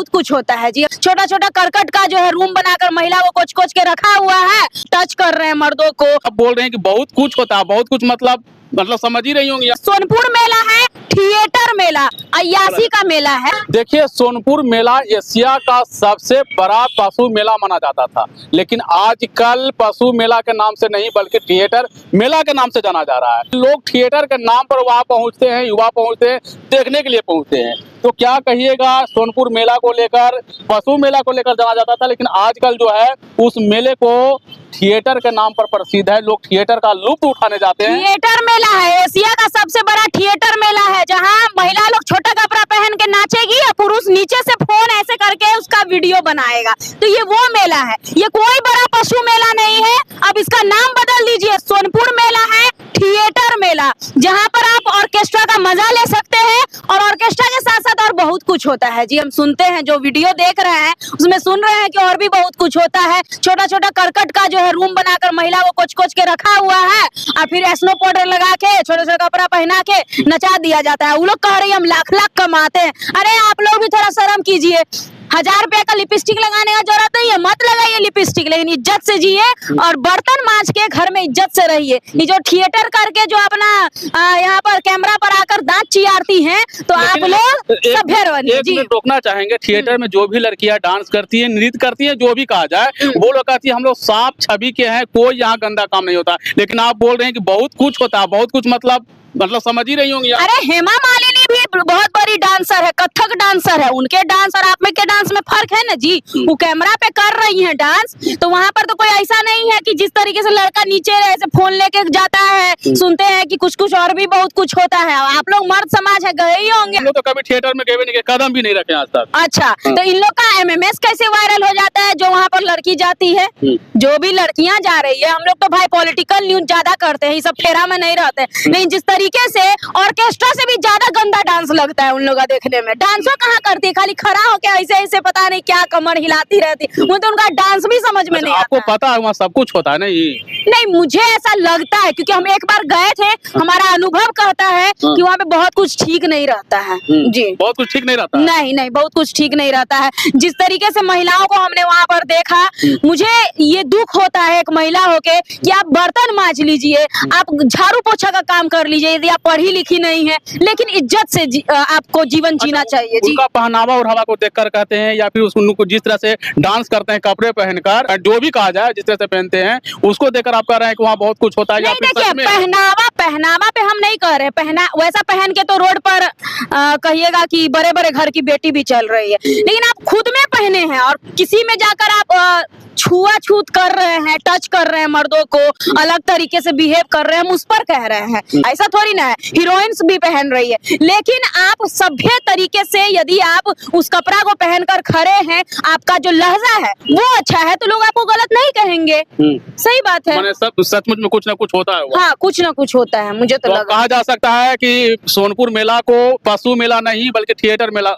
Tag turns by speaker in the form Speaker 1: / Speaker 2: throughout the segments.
Speaker 1: बहुत कुछ होता है जी। छोटा छोटा करकट का जो है रूम बनाकर महिला को कोच कोच के रखा हुआ है, टच कर रहे हैं मर्दों को।
Speaker 2: अब बोल रहे हैं कि बहुत कुछ होता है, बहुत कुछ मतलब समझ ही रही होंगी।
Speaker 1: सोनपुर मेला है, थिएटर मेला, अय्यासी का मेला है।
Speaker 2: देखिए, सोनपुर मेला एशिया का सबसे बड़ा पशु मेला माना जाता था, लेकिन आजकल पशु मेला के नाम से नहीं बल्कि थिएटर मेला के नाम से जाना जा रहा है। लोग थिएटर के नाम पर वहां पहुंचते हैं, युवा पहुंचते हैं, देखने के लिए पहुंचते हैं। तो क्या कहिएगा सोनपुर मेला को लेकर? पशु मेला को लेकर जाना जाता था, लेकिन आजकल जो है उस मेले को थिएटर के नाम पर प्रसिद्ध है। लोग थिएटर का लुत्फ उठाने जाते हैं।
Speaker 1: थिएटर मेला है, एशिया का सबसे बड़ा थिएटर मेला है, जहां महिला लोग छोटा कपड़ा पहन के नाचेगी और पुरुष नीचे से फोन ऐसे करके उसका वीडियो बनाएगा। तो ये वो मेला है, ये कोई बड़ा पशु मेला नहीं है। अब इसका नाम बदल दीजिए, सोनपुर मेला है थिएटर मेला, जहां पर आप ऑर्केस्ट्रा का मजा ले सकते हैं और ऑर्केस्ट्रा के साथ साथ और बहुत कुछ होता है जी। हम सुनते हैं, जो वीडियो देख रहे हैं उसमें सुन रहे हैं कि और भी बहुत कुछ होता है। छोटा छोटा करकट का जो है रूम बनाकर महिला को कोच कोच के रखा हुआ है और फिर स्नो पाउडर लगा के छोटा छोटा कपड़ा पहना के नचा दिया जाता है। वो लोग कह रहे हैं हम लाख लाख कमाते हैं। अरे आप लोग भी थोड़ा शर्म कीजिए। 1000 रुपए का लिपस्टिक लगाने का जरूरत नहीं है, मत लगाइए लिपस्टिक, लेकिन इज्जत से जिए और बर्तन मांज के घर में इज्जत से रहिए। ये जो थिएटर करके जो अपना यहाँ पर कैमरा पर आकर दांत चियारती हैं, तो आप लोग सभ्य बनिए जी।
Speaker 2: रोकना चाहेंगे, थिएटर में जो भी लड़कियां डांस करती हैं, नृत्य करती हैं, जो भी कहा जाए, वो लोग कहती है हम लोग साफ छवि के हैं, कोई यहाँ गंदा काम नहीं होता। लेकिन आप बोल रहे हैं कि बहुत कुछ होता है, बहुत कुछ मतलब समझ ही रही होंगी।
Speaker 1: अरे हेमा मालिनी भी बहुत बड़ी डांसर है, कथक डांसर है। उनके डांस और आप में के डांस में फर्क है ना जी। वो कैमरा पे कर रही हैं डांस, तो वहाँ पर तो कोई ऐसा नहीं है कि जिस तरीके से लड़का नीचे ऐसे फोन लेके जाता है। सुनते हैं कि कुछ कुछ और भी बहुत कुछ होता है। आप लोग मर्द समाज है, गए ही होंगे।
Speaker 2: हम लोग तो कभी थिएटर में गए नहीं, कदम भी नहीं रखे आज तक।
Speaker 1: अच्छा, तो इन लोग का MMS कैसे वायरल हो जाता है? जो वहाँ पर लड़की जाती है, जो भी लड़कियां जा रही है, हम लोग तो भाई पॉलिटिकल न्यूज ज्यादा करते हैं, ये सब फेरा में नहीं रहते। लेकिन जिस तरीके से ऑर्केस्ट्रा से भी ज्यादा गंदा डांस लगता है उन लोग का देखने में। डांसो कहाँ करती है, खाली खड़ा होके ऐसे ऐसे पता नहीं क्या कमर हिलाती रहती, मुझे तो उनका डांस भी समझ में नहीं आता।
Speaker 2: आपको पता है वहाँ सब कुछ होता है नहीं,
Speaker 1: मुझे ऐसा लगता है क्योंकि हम एक बार गए थे, हमारा अनुभव कहता है कि वहाँ पे बहुत कुछ ठीक नहीं रहता है जी।
Speaker 2: बहुत कुछ ठीक नहीं रहता?
Speaker 1: नहीं, बहुत कुछ ठीक नहीं रहता है। जिस तरीके से महिलाओं को हमने वहाँ पर देखा, मुझे ये दुख होता है एक महिला होके कि आप बर्तन मांज लीजिए, आप झाड़ू पोछा का काम कर लीजिए, यदि आप पढ़ी लिखी नहीं है, लेकिन इज्जत से आपको जीवन जीना चाहिए जी।
Speaker 2: उनका पहनावा और हवा को देखकर कहते हैं, या फिर उनको जिस तरह से डांस करते हैं, कपड़े पहनकर, जो भी कहा जाए, जिस तरह से पहनते हैं, उसको देखकर आप कह रहे हैं कि वहाँ बहुत कुछ होता है।
Speaker 1: नहीं, देखिए पहनावा पे हम नहीं कह रहे, वैसा पहन के तो रोड पर कहिएगा कि बड़े बड़े घर की बेटी भी चल रही है, लेकिन आप खुद में पहने हैं और किसी में जाकर आप छुआछूत कर रहे हैं, टच कर रहे हैं मर्दों को, अलग तरीके से बिहेव कर रहे हैं, हम उस पर कह रहे हैं। ऐसा थोड़ी ना है, हीरोइंस भी पहन रही है, लेकिन आप सभ्य तरीके से यदि आप उस कपड़ा को पहनकर खड़े हैं, आपका जो लहजा है वो अच्छा है, तो लोग आपको गलत नहीं कहेंगे। सही बात है,
Speaker 2: सब सचमुच में कुछ ना कुछ होता है।
Speaker 1: हाँ, कुछ ना कुछ होता है। मुझे तो लगा
Speaker 2: कहा जा सकता है कि सोनपुर मेला को पशु मेला नहीं बल्कि थिएटर मेला,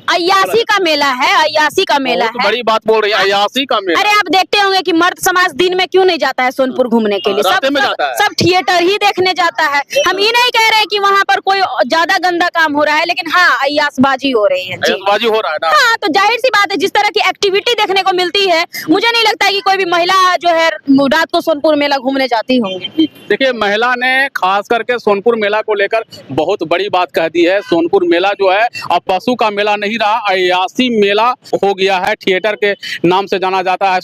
Speaker 1: अय्यासी का मेला है, अय्यासी का मेला है।
Speaker 2: बड़ी बात बोल रही है, अय्यासी का मेला।
Speaker 1: अरे आप देखते होंगे कि मर्द समाज दिन में क्यों नहीं जाता है सोनपुर घूमने के लिए? सब थिएटर ही देखने जाता है। हम ये नहीं कह रहे कि वहाँ पर कोई ज्यादा गंदा काम हो रहा है, लेकिन हाँ, अय्यासबाजी हो रही है।
Speaker 2: अय्यासबाजी हो रहा है ना?
Speaker 1: हाँ, तो जाहिर सी बात है, जिस तरह की एक्टिविटी देखने को मिलती है, मुझे नहीं लगता है कि कोई भी महिला जो है रात को सोनपुर मेला घूमने जाती होंगी।
Speaker 2: देखिए, महिला ने खास करके सोनपुर मेला को लेकर बहुत बड़ी बात कह दी है। सोनपुर मेला जो है अब पशु का मेला नहीं रहा, अय्यासी मेला हो गया है, थिएटर के नाम से जाना जाता है।